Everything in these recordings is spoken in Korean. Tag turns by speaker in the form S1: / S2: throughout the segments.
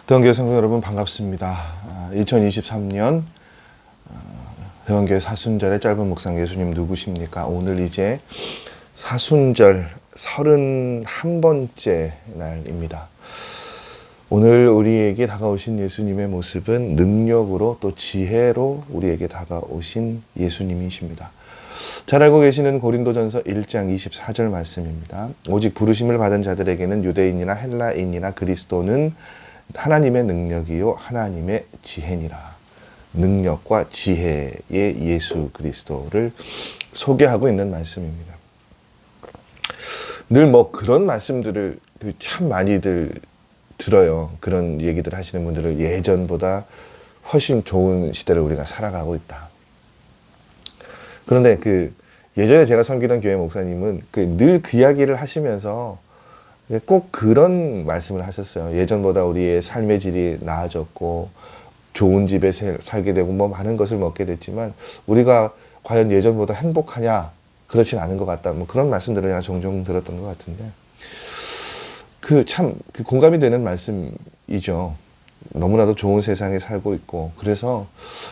S1: 대원교회 성도 여러분 반갑습니다. 2023년 대원교회 사순절의 짧은 묵상. 예수님 누구십니까? 오늘 이제 사순절 31번째 날입니다. 오늘 우리에게 다가오신 예수님의 모습은 능력으로 또 지혜로 우리에게 다가오신 예수님이십니다. 잘 알고 계시는 고린도전서 1장 24절 말씀입니다. 오직 부르심을 받은 자들에게는 유대인이나 헬라인이나 그리스도는 하나님의 능력이요 하나님의 지혜니라. 능력과 지혜의 예수 그리스도를 소개하고 있는 말씀입니다. 늘 그런 말씀들을 참 많이들 들어요. 그런 얘기들 하시는 분들은 예전보다 훨씬 좋은 시대를 우리가 살아가고 있다. 그런데 예전에 제가 섬기던 교회 목사님은 늘 그 이야기를 하시면서 꼭 그런 말씀을 하셨어요. 예전보다 우리의 삶의 질이 나아졌고 좋은 집에 살게 되고 많은 것을 먹게 됐지만 우리가 과연 예전보다 행복하냐? 그렇진 않은 것 같다. 그런 말씀들을 제가 종종 들었던 것 같은데 참 공감이 되는 말씀이죠. 너무나도 좋은 세상에 살고 있고 그래서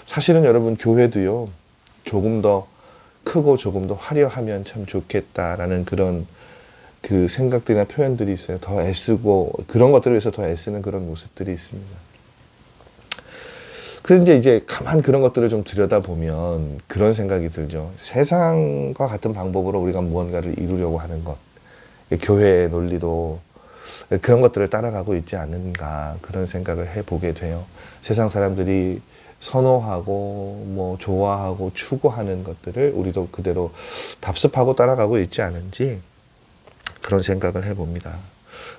S1: 사실은 여러분 교회도요 조금 더 크고 조금 더 화려하면 참 좋겠다라는 그런 생각들이나 표현들이 있어요. 더 애쓰고 그런 것들을 위해서 더 애쓰는 그런 모습들이 있습니다. 그런데 이제 가만 그런 것들을 좀 들여다보면 그런 생각이 들죠. 세상과 같은 방법으로 우리가 무언가를 이루려고 하는 것, 교회의 논리도 그런 것들을 따라가고 있지 않은가 그런 생각을 해보게 돼요. 세상 사람들이 선호하고 좋아하고 추구하는 것들을 우리도 그대로 답습하고 따라가고 있지 않은지 그런 생각을 해봅니다.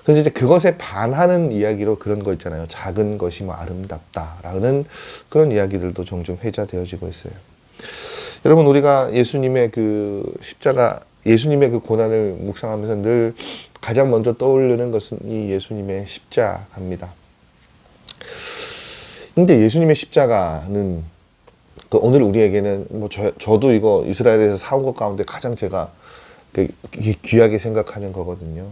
S1: 그래서 이제 그것에 반하는 이야기로 그런 거 있잖아요. 작은 것이 아름답다라는 그런 이야기들도 종종 회자되어지고 있어요. 여러분 우리가 예수님의 십자가, 예수님의 고난을 묵상하면서 늘 가장 먼저 떠오르는 것은 이 예수님의 십자가입니다. 근데 예수님의 십자가는 오늘 우리에게는 저도 이거 이스라엘에서 사온 것 가운데 가장 제가 귀하게 생각하는 거거든요.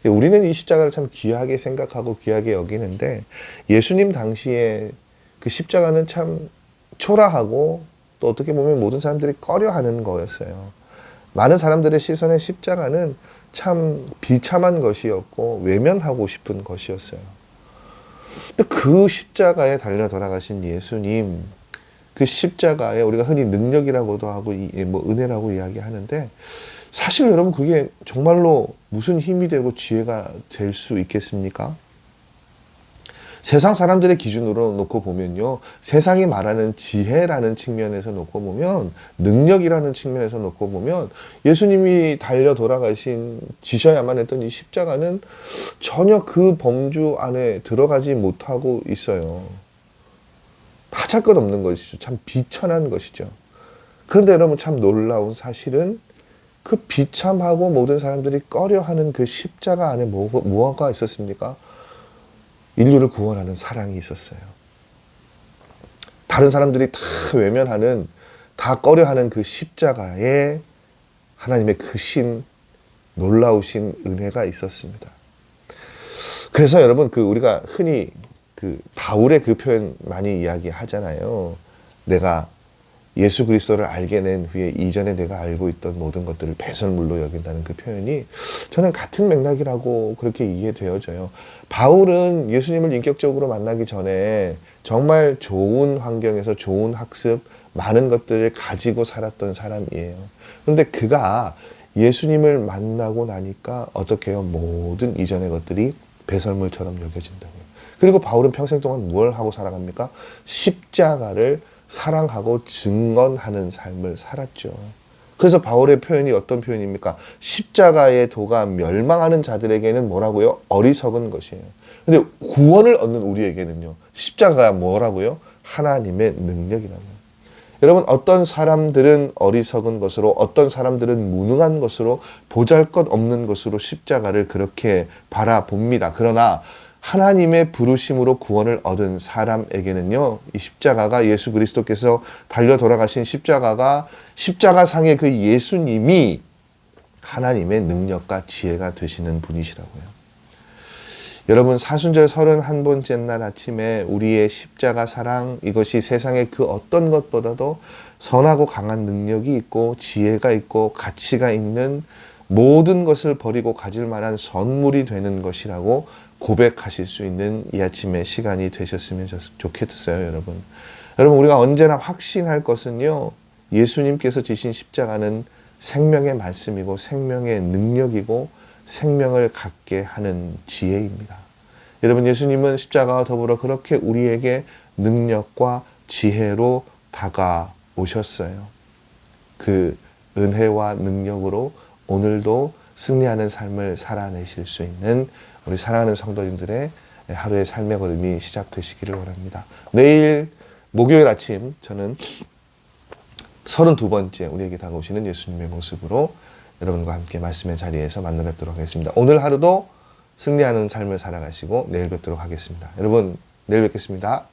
S1: 우리는 이 십자가를 참 귀하게 생각하고 귀하게 여기는데 예수님 당시에 그 십자가는 참 초라하고 또 어떻게 보면 모든 사람들이 꺼려하는 거였어요. 많은 사람들의 시선에 십자가는 참 비참한 것이었고 외면하고 싶은 것이었어요. 근데 그 십자가에 달려 돌아가신 예수님, 그 십자가에 우리가 흔히 능력이라고도 하고 은혜라고 이야기하는데 사실 여러분 그게 정말로 무슨 힘이 되고 지혜가 될 수 있겠습니까? 세상 사람들의 기준으로 놓고 보면요. 세상이 말하는 지혜라는 측면에서 놓고 보면 능력이라는 측면에서 놓고 보면 예수님이 달려 돌아가신 지셔야만 했던 이 십자가는 전혀 그 범주 안에 들어가지 못하고 있어요. 하잘것 없는 것이죠. 참 비천한 것이죠. 그런데 여러분 참 놀라운 사실은 그 비참하고 모든 사람들이 꺼려하는 그 십자가 안에 무엇가 있었습니까? 인류를 구원하는 사랑이 있었어요. 다른 사람들이 다 외면하는, 다 꺼려하는 그 십자가에 하나님의 크신 놀라우신 은혜가 있었습니다. 그래서 여러분 우리가 흔히 바울의 그 표현 많이 이야기하잖아요. 내가 예수 그리스도를 알게 된 후에 이전에 내가 알고 있던 모든 것들을 배설물로 여긴다는 그 표현이 저는 같은 맥락이라고 그렇게 이해되어져요. 바울은 예수님을 인격적으로 만나기 전에 정말 좋은 환경에서 좋은 학습, 많은 것들을 가지고 살았던 사람이에요. 그런데 그가 예수님을 만나고 나니까 어떻게 해요? 모든 이전의 것들이 배설물처럼 여겨진다고요. 그리고 바울은 평생 동안 무엇을 하고 살아갑니까? 십자가를 사랑하고 증언하는 삶을 살았죠. 그래서 바울의 표현이 어떤 표현입니까? 십자가의 도가 멸망하는 자들에게는 뭐라고요? 어리석은 것이에요. 근데 구원을 얻는 우리에게는요. 십자가가 뭐라고요? 하나님의 능력이라고요. 여러분 어떤 사람들은 어리석은 것으로 어떤 사람들은 무능한 것으로 보잘것없는 것으로 십자가를 그렇게 바라봅니다. 그러나 하나님의 부르심으로 구원을 얻은 사람에게는요, 이 십자가가 예수 그리스도께서 달려 돌아가신 십자가가 십자가상의 그 예수님이 하나님의 능력과 지혜가 되시는 분이시라고요. 여러분 사순절 31번째 날 아침에 우리의 십자가 사랑, 이것이 세상의 그 어떤 것보다도 선하고 강한 능력이 있고 지혜가 있고 가치가 있는 모든 것을 버리고 가질 만한 선물이 되는 것이라고 고백하실 수 있는 이 아침의 시간이 되셨으면 좋겠어요, 여러분. 여러분, 우리가 언제나 확신할 것은요, 예수님께서 지신 십자가는 생명의 말씀이고 생명의 능력이고 생명을 갖게 하는 지혜입니다. 여러분, 예수님은 십자가와 더불어 그렇게 우리에게 능력과 지혜로 다가오셨어요. 그 은혜와 능력으로 오늘도 승리하는 삶을 살아내실 수 있는 우리 사랑하는 성도님들의 하루의 삶의 걸음이 시작되시기를 원합니다. 내일 목요일 아침 저는 32번째 우리에게 다가오시는 예수님의 모습으로 여러분과 함께 말씀의 자리에서 만나 뵙도록 하겠습니다. 오늘 하루도 승리하는 삶을 살아가시고 내일 뵙도록 하겠습니다. 여러분, 내일 뵙겠습니다.